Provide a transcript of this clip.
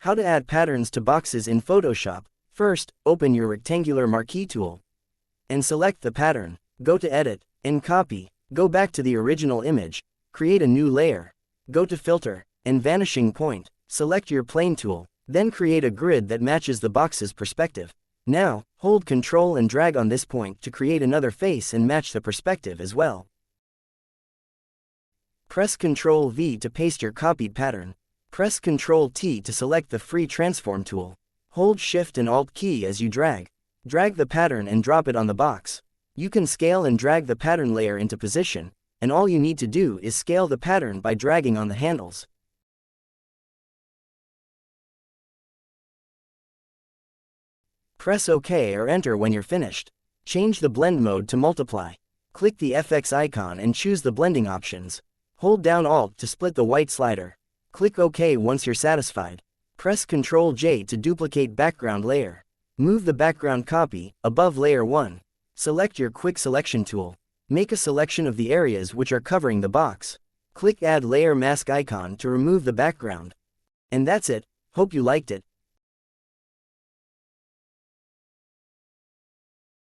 How to add patterns to boxes in Photoshop. First, open your rectangular marquee tool and select the pattern. Go to Edit and Copy. Go back to the original image, create a new layer. Go to Filter and Vanishing Point. Select your plane tool, then create a grid that matches the box's perspective. Now, hold Ctrl and drag on this point to create another face and match the perspective as well. Press Ctrl V to paste your copied pattern. Press Ctrl T to select the free transform tool. Hold Shift and Alt key as you drag. Drag the pattern and drop it on the box. You can scale and drag the pattern layer into position, and all you need to do is scale the pattern by dragging on the handles. Press OK or Enter when you're finished. Change the blend mode to multiply. Click the FX icon and choose the blending options. Hold down Alt to split the white slider. Click OK once you're satisfied. Press Ctrl J to duplicate background layer. Move the background copy above layer 1. Select your Quick Selection tool. Make a selection of the areas which are covering the box. Click Add Layer Mask icon to remove the background. And that's it. Hope you liked it.